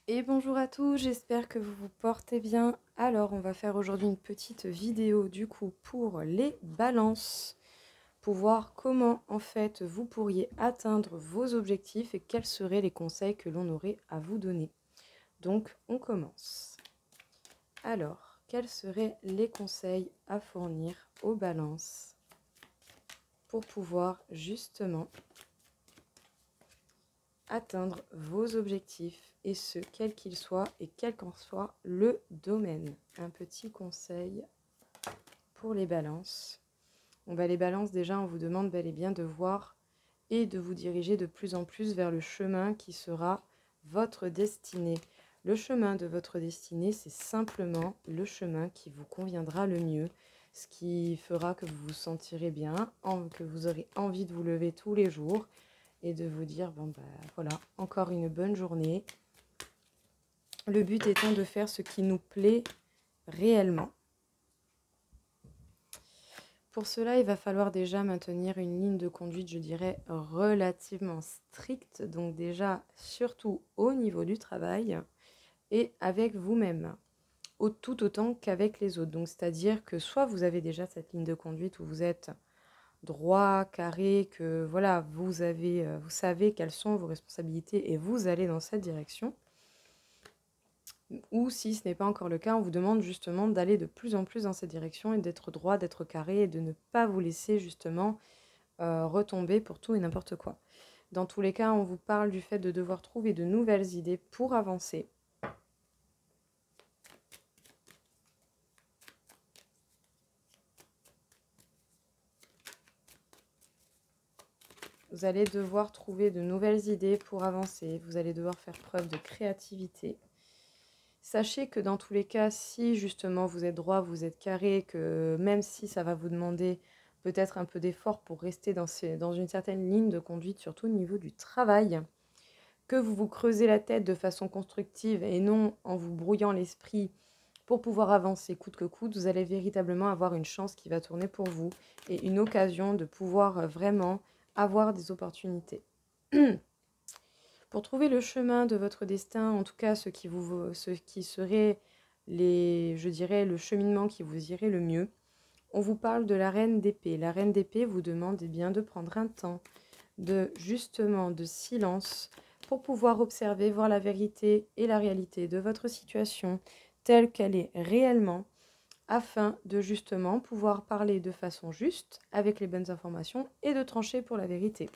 Et bonjour à tous, j'espère que vous vous portez bien. Alors, on va faire aujourd'hui une petite vidéo du coup pour les balances, pour voir comment en fait vous pourriez atteindre vos objectifs et quels seraient les conseils que l'on aurait à vous donner. Donc, on commence. Alors, quels seraient les conseils à fournir aux balances pour pouvoir justement atteindre vos objectifs et ce, quel qu'il soit et quel qu'en soit le domaine. Un petit conseil pour les balances. Les balances, déjà, on vous demande bel et bien de voir et de vous diriger de plus en plus vers le chemin qui sera votre destinée. Le chemin de votre destinée, c'est simplement le chemin qui vous conviendra le mieux, ce qui fera que vous vous sentirez bien, que vous aurez envie de vous lever tous les jours et de vous dire, bon ben voilà, encore une bonne journée. Le but étant de faire ce qui nous plaît réellement. Pour cela, il va falloir déjà maintenir une ligne de conduite, je dirais, relativement stricte. Donc déjà, surtout au niveau du travail et avec vous-même, tout autant qu'avec les autres. Donc c'est-à-dire que soit vous avez déjà cette ligne de conduite où vous êtes droit, carré, que voilà, vous savez quelles sont vos responsabilités et vous allez dans cette direction. Ou si ce n'est pas encore le cas, on vous demande justement d'aller de plus en plus dans cette direction et d'être droit, d'être carré et de ne pas vous laisser justement retomber pour tout et n'importe quoi. Dans tous les cas, on vous parle du fait de devoir trouver de nouvelles idées pour avancer. Vous allez devoir trouver de nouvelles idées pour avancer. Vous allez devoir faire preuve de créativité. Sachez que dans tous les cas, si justement vous êtes droit, vous êtes carré, que même si ça va vous demander peut-être un peu d'effort pour rester dans une certaine ligne de conduite, surtout au niveau du travail, que vous vous creusez la tête de façon constructive et non en vous brouillant l'esprit pour pouvoir avancer coûte que coûte, vous allez véritablement avoir une chance qui va tourner pour vous et une occasion de pouvoir vraiment avoir des opportunités. Pour trouver le chemin de votre destin, en tout cas ce qui serait je dirais, le cheminement qui vous irait le mieux, on vous parle de la reine d'épée. La reine d'épée vous demande bien de prendre un temps de silence pour pouvoir observer, voir la vérité et la réalité de votre situation telle qu'elle est réellement, afin de justement pouvoir parler de façon juste, avec les bonnes informations et de trancher pour la vérité.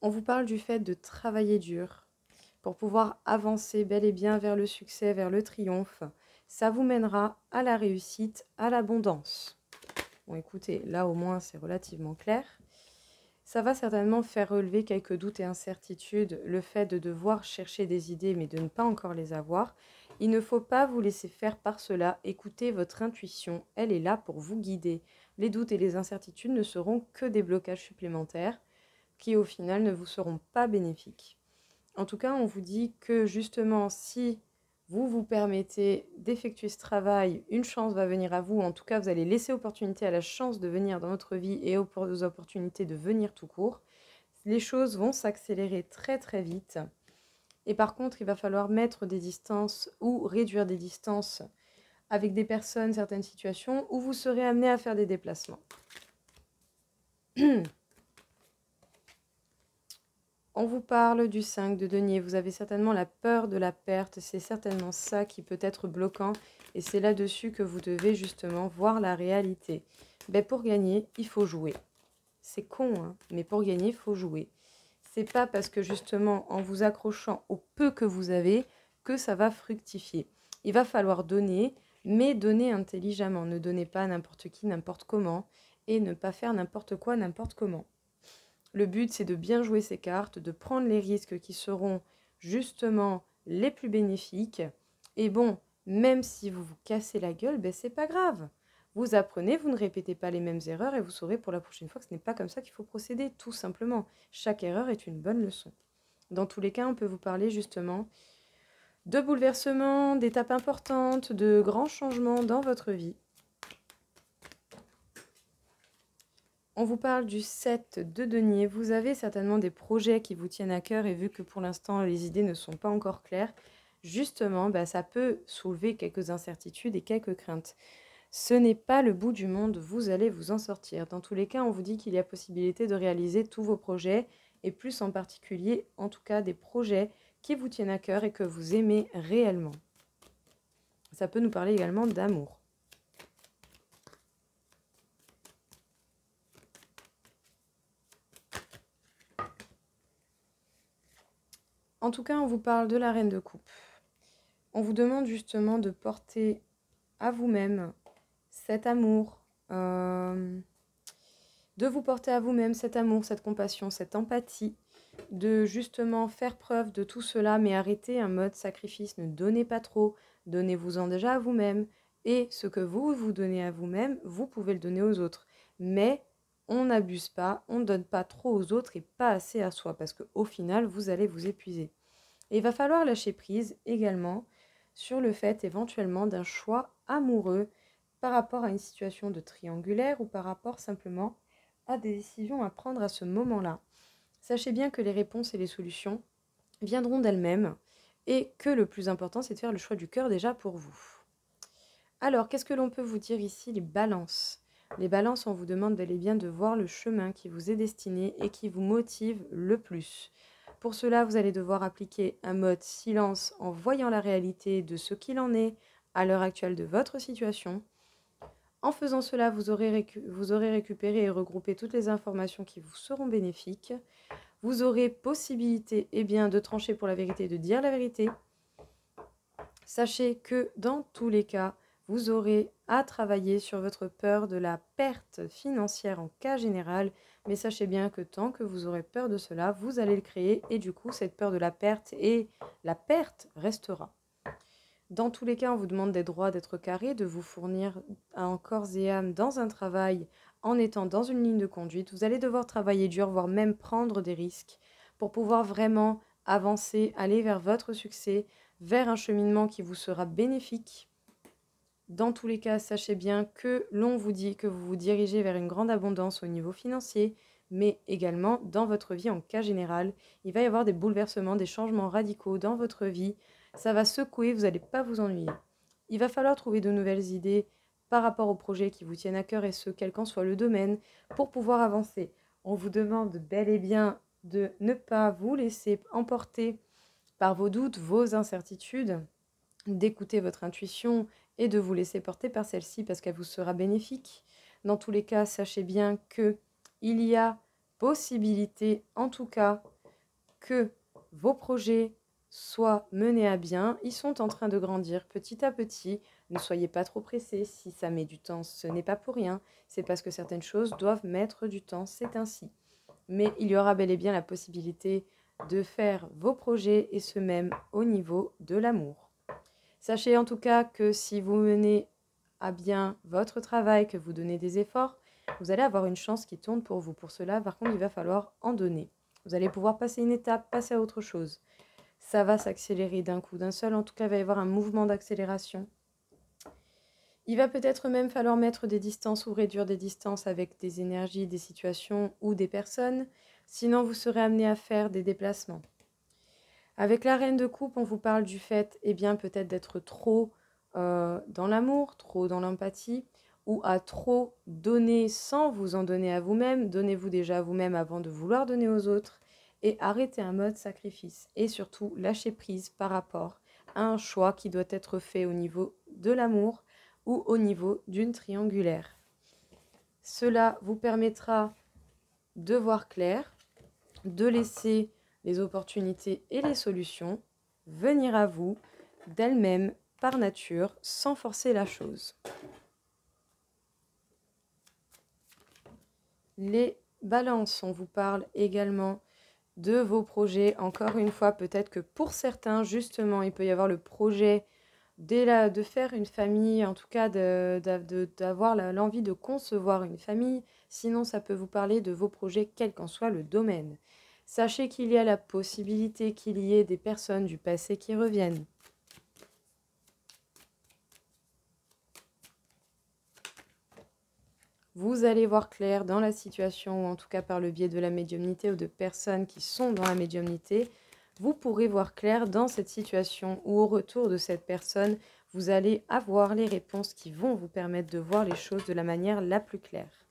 On vous parle du fait de travailler dur pour pouvoir avancer bel et bien vers le succès, vers le triomphe. Ça vous mènera à la réussite, à l'abondance. Bon, écoutez, là au moins c'est relativement clair. Ça va certainement faire relever quelques doutes et incertitudes, le fait de devoir chercher des idées mais de ne pas encore les avoir. Il ne faut pas vous laisser faire par cela, écoutez votre intuition, elle est là pour vous guider. Les doutes et les incertitudes ne seront que des blocages supplémentaires qui au final ne vous seront pas bénéfiques. En tout cas, on vous dit que justement, si vous vous permettez d'effectuer ce travail, une chance va venir à vous. En tout cas, vous allez laisser opportunité à la chance de venir dans votre vie et aux opportunités de venir tout court. Les choses vont s'accélérer très très vite. Et par contre, il va falloir mettre des distances ou réduire des distances avec des personnes, certaines situations où vous serez amené à faire des déplacements. On vous parle du 5 de denier. Vous avez certainement la peur de la perte. C'est certainement ça qui peut être bloquant. Et c'est là-dessus que vous devez justement voir la réalité. Pour gagner, il faut jouer. C'est con, hein, mais pour gagner, il faut jouer. C'est pas parce que justement, en vous accrochant au peu que vous avez, que ça va fructifier. Il va falloir donner, mais donner intelligemment. Ne donnez pas à n'importe qui, n'importe comment. Et ne pas faire n'importe quoi, n'importe comment. Le but, c'est de bien jouer ses cartes, de prendre les risques qui seront justement les plus bénéfiques. Et bon, même si vous vous cassez la gueule, c'est pas grave. Vous apprenez, vous ne répétez pas les mêmes erreurs et vous saurez pour la prochaine fois que ce n'est pas comme ça qu'il faut procéder, tout simplement. Chaque erreur est une bonne leçon. Dans tous les cas, on peut vous parler justement de bouleversements, d'étapes importantes, de grands changements dans votre vie. On vous parle du 7 de denier. Vous avez certainement des projets qui vous tiennent à cœur et vu que pour l'instant les idées ne sont pas encore claires, justement, ça peut soulever quelques incertitudes et quelques craintes. Ce n'est pas le bout du monde, vous allez vous en sortir. Dans tous les cas, on vous dit qu'il y a possibilité de réaliser tous vos projets et plus en particulier, en tout cas, des projets qui vous tiennent à cœur et que vous aimez réellement. Ça peut nous parler également d'amour. En tout cas, on vous parle de la reine de coupe. On vous demande justement de porter à vous-même cet amour, de vous porter à vous-même cet amour, cette compassion, cette empathie, de justement faire preuve de tout cela, mais arrêtez un mode sacrifice, ne donnez pas trop, donnez-vous-en déjà à vous-même, et ce que vous vous donnez à vous-même, vous pouvez le donner aux autres. Mais on n'abuse pas, on ne donne pas trop aux autres et pas assez à soi, parce qu'au final, vous allez vous épuiser. Et il va falloir lâcher prise également sur le fait éventuellement d'un choix amoureux par rapport à une situation de triangulaire ou par rapport simplement à des décisions à prendre à ce moment-là. Sachez bien que les réponses et les solutions viendront d'elles-mêmes et que le plus important, c'est de faire le choix du cœur déjà pour vous. Alors, qu'est-ce que l'on peut vous dire ici? Les balances. Les balances, on vous demande bel et bien de voir le chemin qui vous est destiné et qui vous motive le plus. Pour cela, vous allez devoir appliquer un mode silence en voyant la réalité de ce qu'il en est à l'heure actuelle de votre situation. En faisant cela, vous aurez récupéré et regroupé toutes les informations qui vous seront bénéfiques. Vous aurez possibilité de trancher pour la vérité, de dire la vérité. Sachez que dans tous les cas, vous aurez à travailler sur votre peur de la perte financière en cas général, mais sachez bien que tant que vous aurez peur de cela, vous allez le créer et du coup, cette peur de la perte et la perte restera. Dans tous les cas, on vous demande d'être droit, d'être carré, de vous fournir en corps et âme dans un travail en étant dans une ligne de conduite. Vous allez devoir travailler dur, voire même prendre des risques pour pouvoir vraiment avancer, aller vers votre succès, vers un cheminement qui vous sera bénéfique. Dans tous les cas, sachez bien que l'on vous dit que vous vous dirigez vers une grande abondance au niveau financier, mais également dans votre vie en cas général. Il va y avoir des bouleversements, des changements radicaux dans votre vie. Ça va secouer, vous n'allez pas vous ennuyer. Il va falloir trouver de nouvelles idées par rapport aux projets qui vous tiennent à cœur et ce, quel qu'en soit le domaine, pour pouvoir avancer. On vous demande bel et bien de ne pas vous laisser emporter par vos doutes, vos incertitudes, d'écouter votre intuition et de vous laisser porter par celle-ci parce qu'elle vous sera bénéfique. Dans tous les cas, sachez bien que il y a possibilité, en tout cas, que vos projets soient menés à bien. Ils sont en train de grandir petit à petit. Ne soyez pas trop pressés. Si ça met du temps, ce n'est pas pour rien. C'est parce que certaines choses doivent mettre du temps. C'est ainsi. Mais il y aura bel et bien la possibilité de faire vos projets et ce même au niveau de l'amour. Sachez en tout cas que si vous menez à bien votre travail, que vous donnez des efforts, vous allez avoir une chance qui tourne pour vous. Pour cela, par contre, il va falloir en donner. Vous allez pouvoir passer une étape, passer à autre chose. Ça va s'accélérer d'un coup, d'un seul. En tout cas, il va y avoir un mouvement d'accélération. Il va peut-être même falloir mettre des distances ou réduire des distances avec des énergies, des situations ou des personnes. Sinon, vous serez amené à faire des déplacements. Avec la reine de coupe, on vous parle du fait, peut-être d'être trop dans l'amour, trop dans l'empathie, ou à trop donner sans vous en donner à vous-même. Donnez-vous déjà à vous-même avant de vouloir donner aux autres. Et arrêtez un mode sacrifice. Et surtout, lâchez prise par rapport à un choix qui doit être fait au niveau de l'amour ou au niveau d'une triangulaire. Cela vous permettra de voir clair, de laisser les opportunités et les solutions venir à vous d'elles-mêmes, par nature, sans forcer la chose. Les balances, on vous parle également de vos projets. Encore une fois, peut-être que pour certains, justement, il peut y avoir le projet de faire une famille, en tout cas d'avoir l'envie de concevoir une famille. Sinon, ça peut vous parler de vos projets, quel qu'en soit le domaine. Sachez qu'il y a la possibilité qu'il y ait des personnes du passé qui reviennent. Vous allez voir clair dans la situation, ou en tout cas par le biais de la médiumnité ou de personnes qui sont dans la médiumnité. Vous pourrez voir clair dans cette situation ou au retour de cette personne, vous allez avoir les réponses qui vont vous permettre de voir les choses de la manière la plus claire.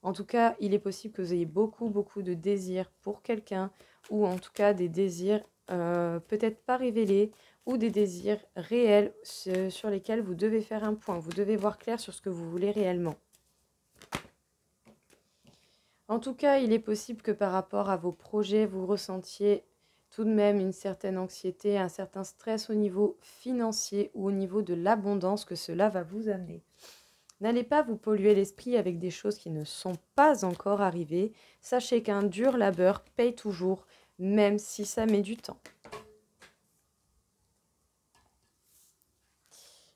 En tout cas, il est possible que vous ayez beaucoup de désirs pour quelqu'un, ou en tout cas des désirs peut-être pas révélés, ou des désirs réels sur lesquels vous devez faire un point. Vous devez voir clair sur ce que vous voulez réellement. En tout cas, il est possible que par rapport à vos projets, vous ressentiez tout de même une certaine anxiété, un certain stress au niveau financier ou au niveau de l'abondance que cela va vous amener. N'allez pas vous polluer l'esprit avec des choses qui ne sont pas encore arrivées. Sachez qu'un dur labeur paye toujours, même si ça met du temps.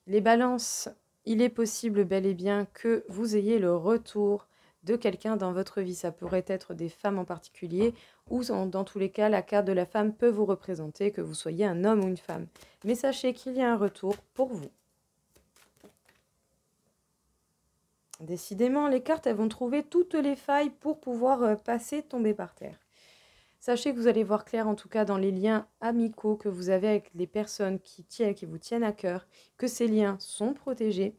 Les balances, il est possible bel et bien que vous ayez le retour de quelqu'un dans votre vie. Ça pourrait être des femmes en particulier, ou dans tous les cas, la carte de la femme peut vous représenter, que vous soyez un homme ou une femme. Mais sachez qu'il y a un retour pour vous. Décidément, les cartes, elles vont trouver toutes les failles pour pouvoir tomber par terre. Sachez que vous allez voir clair, en tout cas dans les liens amicaux que vous avez avec les personnes qui vous tiennent à cœur, que ces liens sont protégés.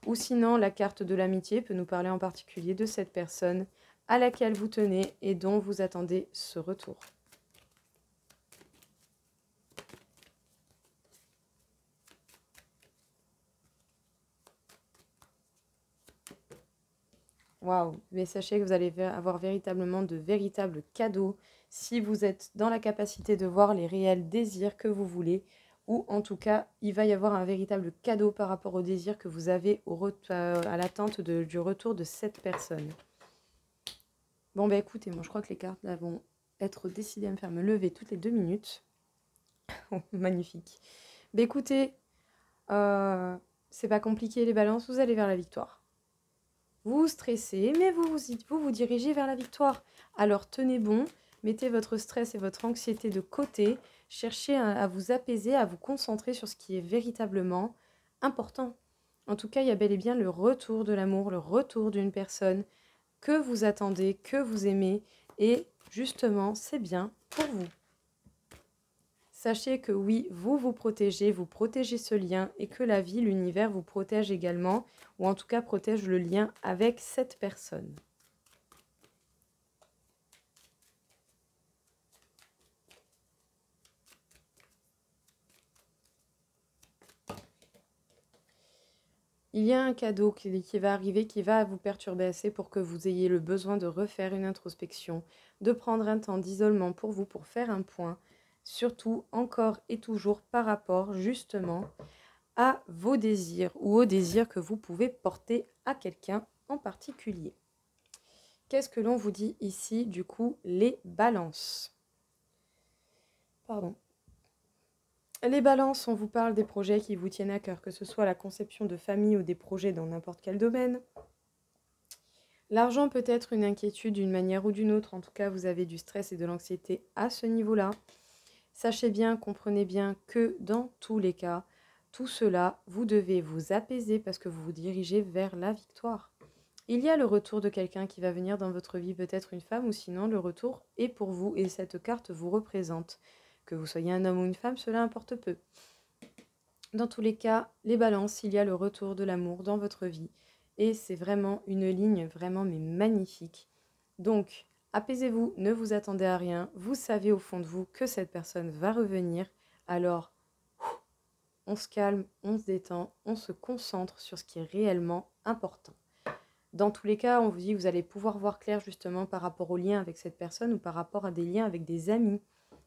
Ou sinon, la carte de l'amitié peut nous parler en particulier de cette personne à laquelle vous tenez et dont vous attendez ce retour. Waouh! Mais sachez que vous allez avoir véritablement de véritables cadeaux si vous êtes dans la capacité de voir les réels désirs que vous voulez, ou en tout cas, il va y avoir un véritable cadeau par rapport au désir que vous avez à l'attente du retour de cette personne. Bon, bah écoutez, moi je crois que les cartes là vont être décidées à me faire me lever toutes les 2 minutes. Magnifique. Bah écoutez, c'est pas compliqué les balances, vous allez vers la victoire. Vous stressez, mais vous dirigez vers la victoire. Alors tenez bon, mettez votre stress et votre anxiété de côté, cherchez à vous apaiser, à vous concentrer sur ce qui est véritablement important. En tout cas, il y a bel et bien le retour de l'amour, le retour d'une personne que vous attendez, que vous aimez, et justement, c'est bien pour vous. Sachez que oui, vous protégez ce lien, et que la vie, l'univers vous protège également, ou en tout cas protège le lien avec cette personne. Il y a un cadeau qui va arriver, qui va vous perturber assez pour que vous ayez le besoin de refaire une introspection, de prendre un temps d'isolement pour vous, pour faire un point, surtout encore et toujours par rapport justement à vos désirs ou aux désirs que vous pouvez porter à quelqu'un en particulier. Qu'est-ce que l'on vous dit ici, du coup, les balances? Pardon. Les balances, on vous parle des projets qui vous tiennent à cœur, que ce soit la conception de famille ou des projets dans n'importe quel domaine. L'argent peut être une inquiétude d'une manière ou d'une autre. En tout cas, vous avez du stress et de l'anxiété à ce niveau-là. Sachez bien, comprenez bien que dans tous les cas, tout cela, vous devez vous apaiser parce que vous vous dirigez vers la victoire. Il y a le retour de quelqu'un qui va venir dans votre vie, peut-être une femme, ou sinon le retour est pour vous et cette carte vous représente. Que vous soyez un homme ou une femme, cela importe peu. Dans tous les cas, les balances, il y a le retour de l'amour dans votre vie. Et c'est vraiment une ligne vraiment mais magnifique. Donc, apaisez-vous, ne vous attendez à rien. Vous savez au fond de vous que cette personne va revenir. Alors, on se calme, on se détend, on se concentre sur ce qui est réellement important. Dans tous les cas, on vous dit que vous allez pouvoir voir clair justement par rapport aux liens avec cette personne ou par rapport à des liens avec des amis.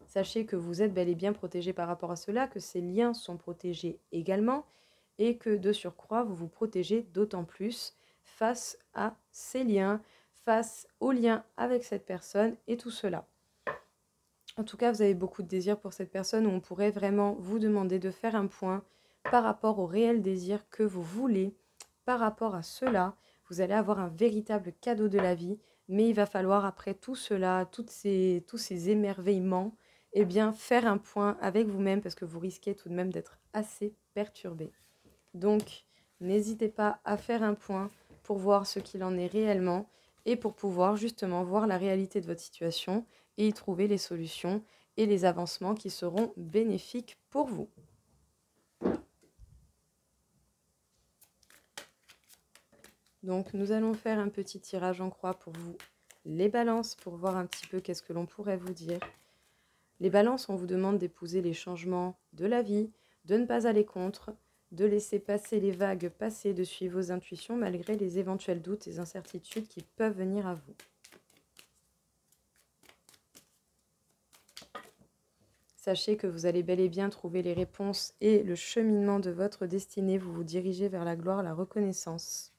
Sachez que vous êtes bel et bien protégé par rapport à cela, que ces liens sont protégés également et que de surcroît, vous vous protégez d'autant plus face à ces liens, face aux liens avec cette personne et tout cela. En tout cas, vous avez beaucoup de désir pour cette personne où on pourrait vraiment vous demander de faire un point par rapport au réel désir que vous voulez. Par rapport à cela, vous allez avoir un véritable cadeau de la vie, mais il va falloir après tout cela, tous ces émerveillements, eh bien, faire un point avec vous-même parce que vous risquez tout de même d'être assez perturbé. Donc, n'hésitez pas à faire un point pour voir ce qu'il en est réellement et pour pouvoir justement voir la réalité de votre situation et y trouver les solutions et les avancements qui seront bénéfiques pour vous. Donc nous allons faire un petit tirage en croix pour vous, les balances, pour voir un petit peu qu'est-ce que l'on pourrait vous dire. Les balances, on vous demande d'épouser les changements de la vie, de ne pas aller contre, de laisser passer les vagues passer, de suivre vos intuitions malgré les éventuels doutes et incertitudes qui peuvent venir à vous. Sachez que vous allez bel et bien trouver les réponses et le cheminement de votre destinée. Vous vous dirigez vers la gloire, la reconnaissance.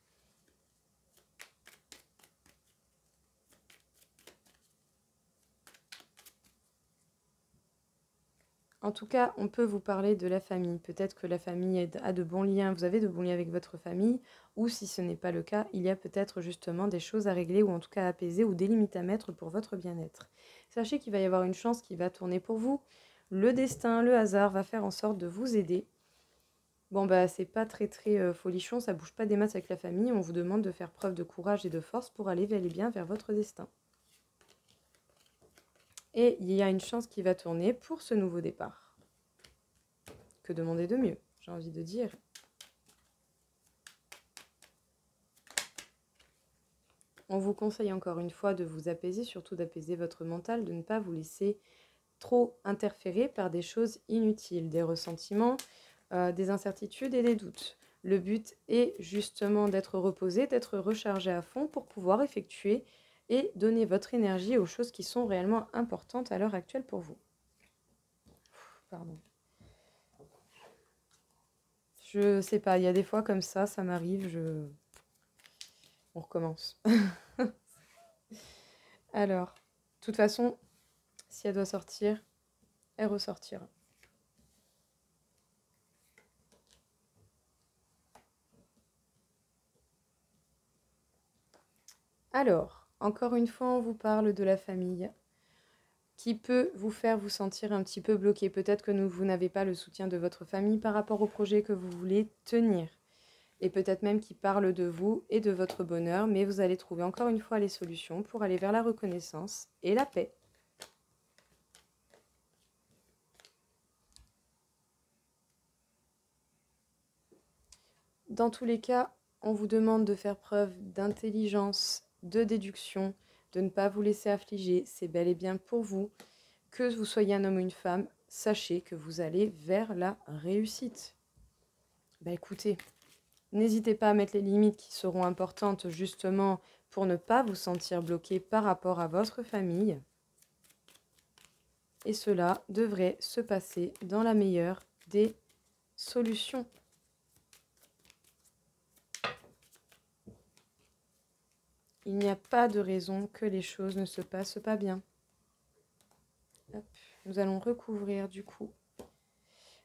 En tout cas, on peut vous parler de la famille. Peut-être que la famille a de bons liens, vous avez de bons liens avec votre famille, ou si ce n'est pas le cas, il y a peut-être justement des choses à régler, ou en tout cas à apaiser, ou des limites à mettre pour votre bien-être. Sachez qu'il va y avoir une chance qui va tourner pour vous. Le destin, le hasard va faire en sorte de vous aider. Bon, bah, c'est pas très folichon, ça bouge pas des masses avec la famille. On vous demande de faire preuve de courage et de force pour aller bel et bien vers votre destin. Et il y a une chance qui va tourner pour ce nouveau départ. Que demander de mieux, j'ai envie de dire. On vous conseille encore une fois de vous apaiser, surtout d'apaiser votre mental, de ne pas vous laisser trop interférer par des choses inutiles, des ressentiments, des incertitudes et des doutes. Le but est justement d'être reposé, d'être rechargé à fond pour pouvoir effectuer et donner votre énergie aux choses qui sont réellement importantes à l'heure actuelle pour vous. Pardon. Je sais pas, il y a des fois comme ça m'arrive, on recommence. Alors, de toute façon, si elle doit sortir, elle ressortira. Alors, encore une fois, on vous parle de la famille qui peut vous faire vous sentir un petit peu bloqué. Peut-être que vous n'avez pas le soutien de votre famille par rapport au projet que vous voulez tenir. Et peut-être même qui parle de vous et de votre bonheur, mais vous allez trouver encore une fois les solutions pour aller vers la reconnaissance et la paix. Dans tous les cas, on vous demande de faire preuve d'intelligence, de déduction, de ne pas vous laisser affliger. C'est bel et bien pour vous. Que vous soyez un homme ou une femme, sachez que vous allez vers la réussite. Bah écoutez, n'hésitez pas à mettre les limites qui seront importantes justement pour ne pas vous sentir bloqué par rapport à votre famille. Et cela devrait se passer dans la meilleure des solutions. Il n'y a pas de raison que les choses ne se passent pas bien. Hop, nous allons recouvrir du coup.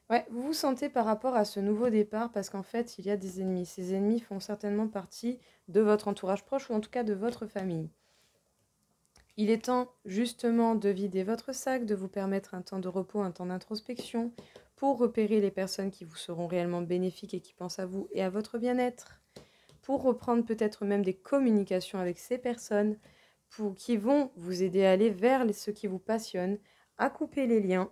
Ouais, vous vous sentez par rapport à ce nouveau départ parce qu'en fait, il y a des ennemis. Ces ennemis font certainement partie de votre entourage proche ou en tout cas de votre famille. Il est temps justement de vider votre sac, de vous permettre un temps de repos, un temps d'introspection pour repérer les personnes qui vous seront réellement bénéfiques et qui pensent à vous et à votre bien-être. Pour reprendre peut-être même des communications avec ces personnes qui vont vous aider à aller vers ce qui vous passionne, à couper les liens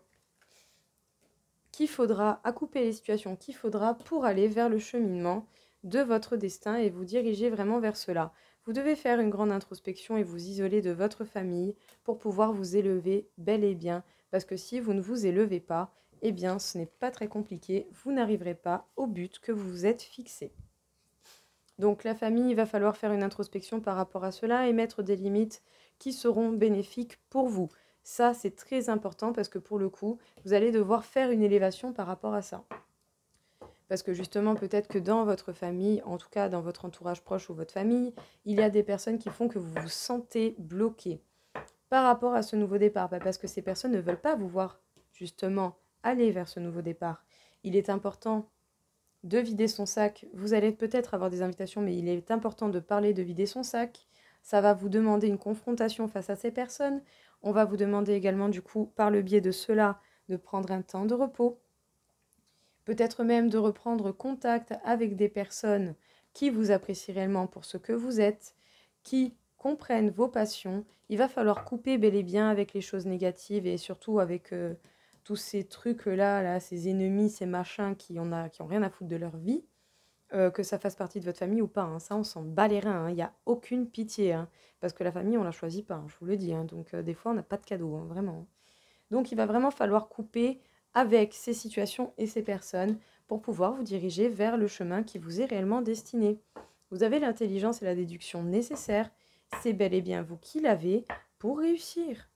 à couper les situations qu'il faudra pour aller vers le cheminement de votre destin et vous diriger vraiment vers cela. Vous devez faire une grande introspection et vous isoler de votre famille pour pouvoir vous élever bel et bien, parce que si vous ne vous élevez pas, eh bien ce n'est pas très compliqué, vous n'arriverez pas au but que vous vous êtes fixé. Donc la famille, il va falloir faire une introspection par rapport à cela et mettre des limites qui seront bénéfiques pour vous. Ça, c'est très important parce que pour le coup, vous allez devoir faire une élévation par rapport à ça. Parce que justement, peut-être que dans votre famille, en tout cas dans votre entourage proche ou votre famille, il y a des personnes qui font que vous vous sentez bloqué par rapport à ce nouveau départ. Parce que ces personnes ne veulent pas vous voir justement aller vers ce nouveau départ. Il est important de vider son sac. Vous allez peut-être avoir des invitations, mais il est important de parler de vider son sac. Ça va vous demander une confrontation face à ces personnes. On va vous demander également, du coup, par le biais de cela, de prendre un temps de repos. Peut-être même de reprendre contact avec des personnes qui vous apprécient réellement pour ce que vous êtes, qui comprennent vos passions. Il va falloir couper bel et bien avec les choses négatives et surtout avec tous ces trucs-là, là, ces ennemis, ces machins qui ont rien à foutre de leur vie, que ça fasse partie de votre famille ou pas, hein. Ça, on s'en bat les reins, hein. Il n'y a aucune pitié, hein, parce que la famille, on la choisit pas, hein, je vous le dis, hein. Donc, des fois, on n'a pas de cadeau, hein, vraiment. Donc, il va vraiment falloir couper avec ces situations et ces personnes pour pouvoir vous diriger vers le chemin qui vous est réellement destiné. Vous avez l'intelligence et la déduction nécessaires. C'est bel et bien vous qui l'avez pour réussir.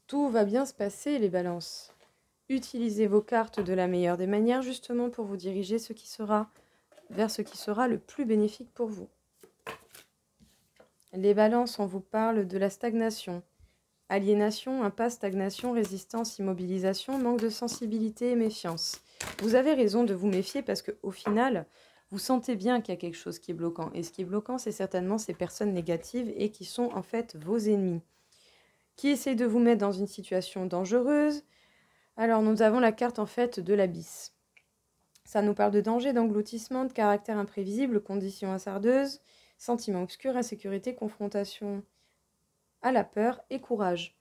Tout va bien se passer, les balances. Utilisez vos cartes de la meilleure des manières, justement, pour vous diriger vers ce qui sera le plus bénéfique pour vous. Les balances, on vous parle de la stagnation. Aliénation, impasse, stagnation, résistance, immobilisation, manque de sensibilité et méfiance. Vous avez raison de vous méfier parce qu'au final, vous sentez bien qu'il y a quelque chose qui est bloquant. Et ce qui est bloquant, c'est certainement ces personnes négatives et qui sont en fait vos ennemis, qui essaient de vous mettre dans une situation dangereuse. Alors, nous avons la carte en fait de l'abysse. Ça nous parle de danger, d'engloutissement, de caractère imprévisible, conditions hasardeuses, sentiments obscurs, insécurité, confrontation à la peur et courage.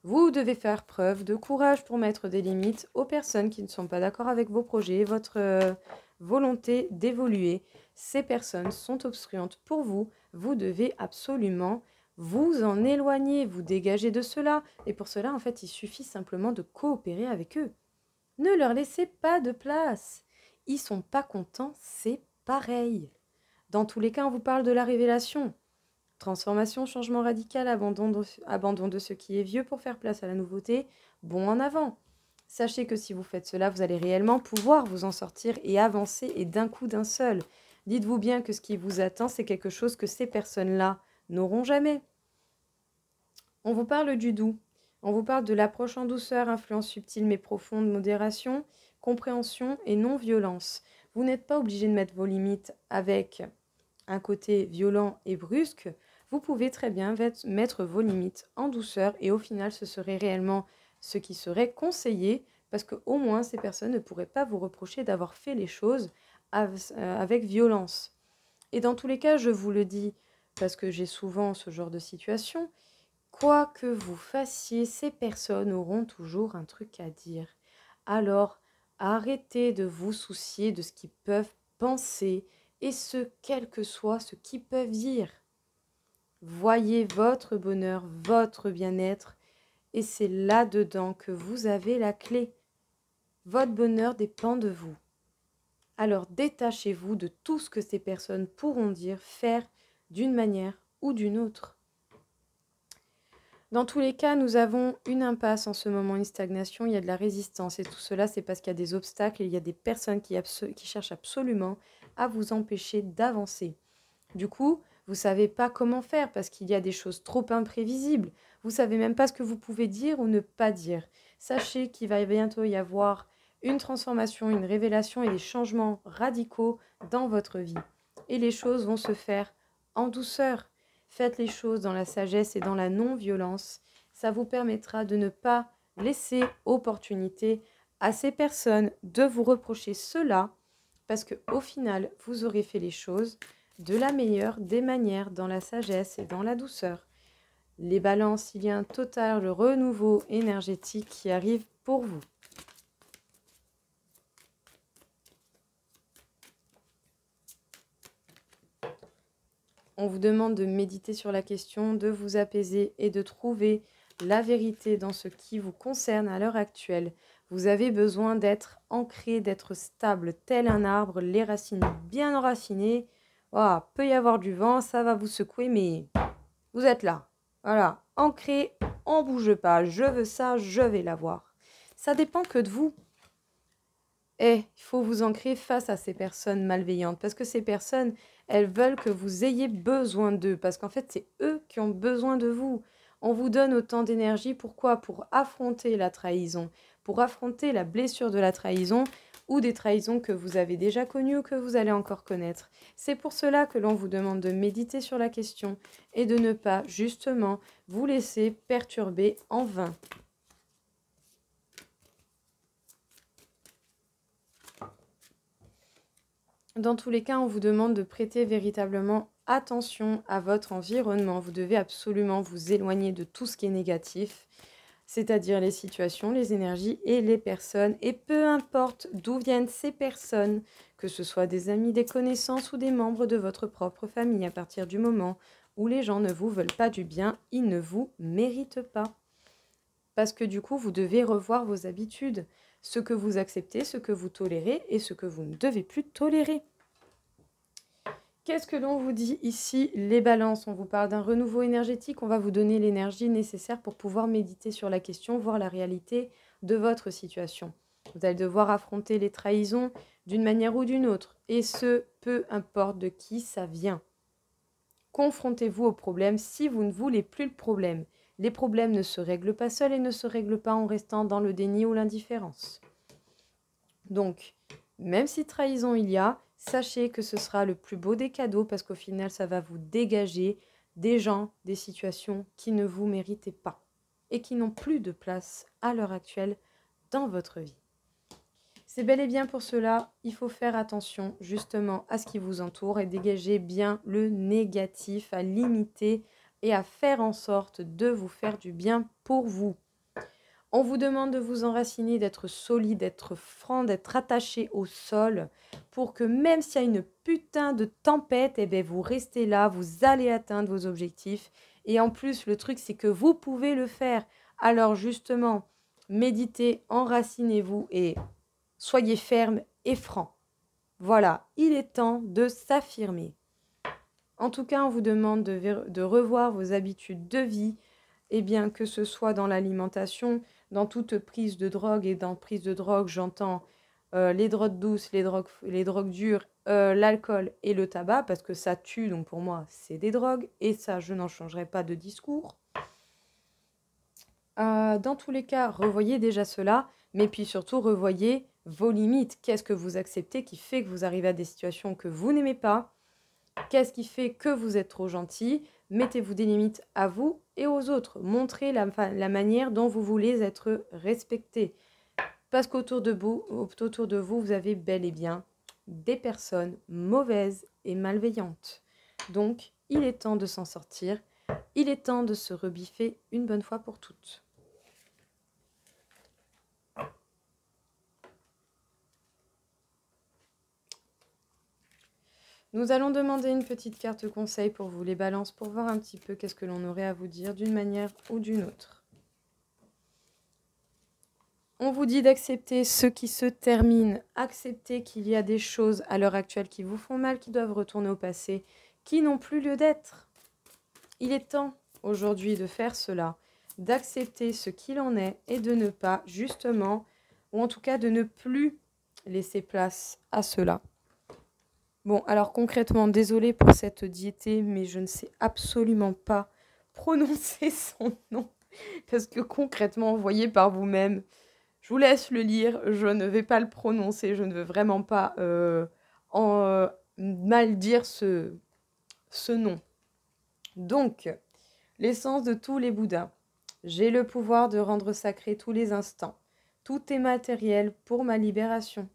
Vous devez faire preuve de courage pour mettre des limites aux personnes qui ne sont pas d'accord avec vos projets, votre volonté d'évoluer. Ces personnes sont obstruantes pour vous. Vous devez absolument vous en éloigner, vous dégager de cela. Et pour cela, en fait, il suffit simplement de coopérer avec eux. Ne leur laissez pas de place. Ils sont pas contents, c'est pareil. Dans tous les cas, on vous parle de la révélation. Transformation, changement radical, abandon de ce qui est vieux pour faire place à la nouveauté, bond en avant. Sachez que si vous faites cela, vous allez réellement pouvoir vous en sortir et avancer et d'un coup d'un seul. Dites-vous bien que ce qui vous attend, c'est quelque chose que ces personnes-là n'auront jamais. On vous parle du doux. On vous parle de l'approche en douceur, influence subtile mais profonde, modération, compréhension et non-violence. Vous n'êtes pas obligé de mettre vos limites avec un côté violent et brusque. Vous pouvez très bien mettre vos limites en douceur et au final, ce serait réellement ce qui serait conseillé parce qu'au moins, ces personnes ne pourraient pas vous reprocher d'avoir fait les choses avec violence. Et dans tous les cas, je vous le dis parce que j'ai souvent ce genre de situation, quoi que vous fassiez, ces personnes auront toujours un truc à dire. Alors, arrêtez de vous soucier de ce qu'ils peuvent penser et ce, quel que soit ce qu'ils peuvent dire. Voyez votre bonheur, votre bien-être, et c'est là-dedans que vous avez la clé. Votre bonheur dépend de vous. Alors détachez-vous de tout ce que ces personnes pourront dire, faire d'une manière ou d'une autre. Dans tous les cas, nous avons une impasse en ce moment, une stagnation, il y a de la résistance. Et tout cela, c'est parce qu'il y a des obstacles et il y a des personnes qui cherchent absolument à vous empêcher d'avancer. Du coup, vous ne savez pas comment faire parce qu'il y a des choses trop imprévisibles. Vous ne savez même pas ce que vous pouvez dire ou ne pas dire. Sachez qu'il va bientôt y avoir une transformation, une révélation et des changements radicaux dans votre vie. Et les choses vont se faire en douceur. Faites les choses dans la sagesse et dans la non-violence. Ça vous permettra de ne pas laisser opportunité à ces personnes de vous reprocher cela parce qu'au final, vous aurez fait les choses de la meilleure des manières, dans la sagesse et dans la douceur. Les balances, il y a un total renouveau énergétique qui arrive pour vous. On vous demande de méditer sur la question, de vous apaiser et de trouver la vérité dans ce qui vous concerne à l'heure actuelle. Vous avez besoin d'être ancré, d'être stable, tel un arbre, les racines bien enracinées. Oh, peut y avoir du vent, ça va vous secouer, mais vous êtes là. Voilà, ancré, on ne bouge pas. Je veux ça, je vais l'avoir. Ça dépend que de vous. Et il faut vous ancrer face à ces personnes malveillantes parce que ces personnes, elles veulent que vous ayez besoin d'eux parce qu'en fait, c'est eux qui ont besoin de vous. On vous donne autant d'énergie. Pourquoi? Pour affronter la trahison, pour affronter la blessure de la trahison ou des trahisons que vous avez déjà connues ou que vous allez encore connaître. C'est pour cela que l'on vous demande de méditer sur la question et de ne pas justement vous laisser perturber en vain. Dans tous les cas, on vous demande de prêter véritablement attention à votre environnement. Vous devez absolument vous éloigner de tout ce qui est négatif, c'est-à-dire les situations, les énergies et les personnes. Et peu importe d'où viennent ces personnes, que ce soit des amis, des connaissances ou des membres de votre propre famille, à partir du moment où les gens ne vous veulent pas du bien, ils ne vous méritent pas. Parce que du coup, vous devez revoir vos habitudes, ce que vous acceptez, ce que vous tolérez et ce que vous ne devez plus tolérer. Qu'est-ce que l'on vous dit ici? Les balances, on vous parle d'un renouveau énergétique, on va vous donner l'énergie nécessaire pour pouvoir méditer sur la question, voir la réalité de votre situation. Vous allez devoir affronter les trahisons d'une manière ou d'une autre, et ce, peu importe de qui ça vient. Confrontez-vous au problème si vous ne voulez plus le problème. Les problèmes ne se règlent pas seuls et ne se règlent pas en restant dans le déni ou l'indifférence. Donc, même si trahison il y a, sachez que ce sera le plus beau des cadeaux parce qu'au final, ça va vous dégager des gens, des situations qui ne vous méritaient pas et qui n'ont plus de place à l'heure actuelle dans votre vie. C'est bel et bien pour cela, il faut faire attention justement à ce qui vous entoure et dégager bien le négatif, à limiter et à faire en sorte de vous faire du bien pour vous. On vous demande de vous enraciner, d'être solide, d'être franc, d'être attaché au sol pour que même s'il y a une putain de tempête, eh bien vous restez là, vous allez atteindre vos objectifs. Et en plus, le truc, c'est que vous pouvez le faire. Alors justement, méditez, enracinez-vous et soyez ferme et franc. Voilà, il est temps de s'affirmer. En tout cas, on vous demande de revoir vos habitudes de vie, et bien que ce soit dans l'alimentation, dans toute prise de drogue, et dans prise de drogue, j'entends les drogues douces, les drogues dures, l'alcool et le tabac, parce que ça tue, donc pour moi, c'est des drogues, et ça, je n'en changerai pas de discours. Dans tous les cas, revoyez déjà cela, mais puis surtout, revoyez vos limites. Qu'est-ce que vous acceptez qui fait que vous arrivez à des situations que vous n'aimez pas? Qu'est-ce qui fait que vous êtes trop gentil? Mettez-vous des limites à vous et aux autres. Montrez la manière dont vous voulez être respecté. Parce qu'autour de vous, vous avez bel et bien des personnes mauvaises et malveillantes. Donc, il est temps de s'en sortir. Il est temps de se rebiffer une bonne fois pour toutes. Nous allons demander une petite carte conseil pour vous les balances pour voir un petit peu qu'est-ce que l'on aurait à vous dire d'une manière ou d'une autre. On vous dit d'accepter ce qui se termine, accepter qu'il y a des choses à l'heure actuelle qui vous font mal, qui doivent retourner au passé, qui n'ont plus lieu d'être. Il est temps aujourd'hui de faire cela, d'accepter ce qu'il en est et de ne pas justement, ou en tout cas de ne plus laisser place à cela. Bon, alors concrètement, désolée pour cette diété, mais je ne sais absolument pas prononcer son nom. Parce que concrètement, voyez par vous-même, je vous laisse le lire, je ne vais pas le prononcer, je ne veux vraiment pas mal dire ce nom. Donc, l'essence de tous les Bouddhas. J'ai le pouvoir de rendre sacré tous les instants. Tout est matériel pour ma libération.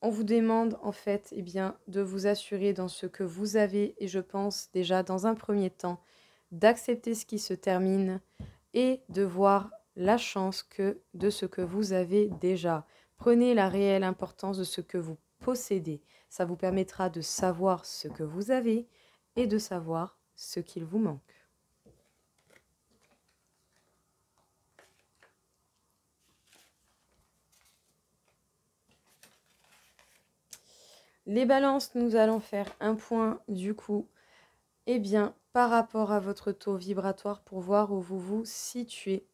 On vous demande en fait de vous assurer dans ce que vous avez et je pense déjà dans un premier temps d'accepter ce qui se termine et de voir la chance de ce que vous avez déjà. Prenez la réelle importance de ce que vous possédez. Ça vous permettra de savoir ce que vous avez et de savoir ce qu'il vous manque. Les balances, nous allons faire un point du coup, par rapport à votre taux vibratoire pour voir où vous vous situez.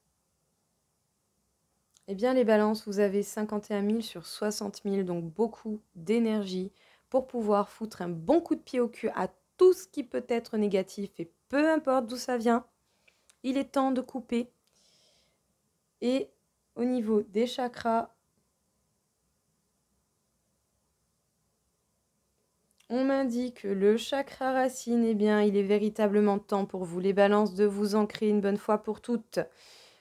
Les balances, vous avez 51 000 sur 60 000, donc beaucoup d'énergie pour pouvoir foutre un bon coup de pied au cul à tout ce qui peut être négatif et peu importe d'où ça vient. Il est temps de couper. Et au niveau des chakras, on m'indique que le chakra racine, il est véritablement temps pour vous, les balances, de vous ancrer une bonne fois pour toutes,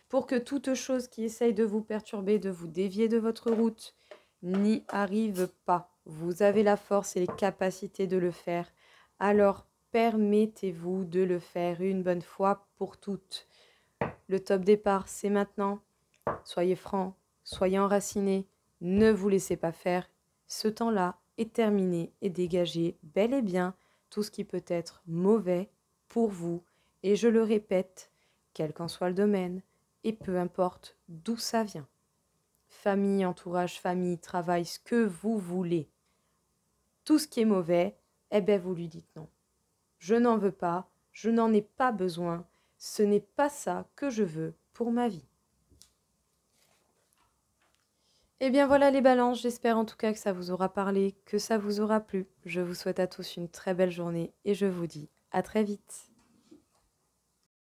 pour que toute chose qui essaye de vous perturber, de vous dévier de votre route, n'y arrive pas. vous avez la force et les capacités de le faire, alors permettez-vous de le faire une bonne fois pour toutes. Le top départ, c'est maintenant. Soyez francs, soyez enracinés, ne vous laissez pas faire. Ce temps-là est terminé et dégagez bel et bien tout ce qui peut être mauvais pour vous. Et je le répète, quel qu'en soit le domaine, et peu importe d'où ça vient. Famille, entourage, famille, travail, ce que vous voulez. Tout ce qui est mauvais, eh bien vous lui dites non. Je n'en veux pas, je n'en ai pas besoin, ce n'est pas ça que je veux pour ma vie. Et bien voilà les balances, j'espère en tout cas que ça vous aura parlé, que ça vous aura plu. Je vous souhaite à tous une très belle journée et je vous dis à très vite.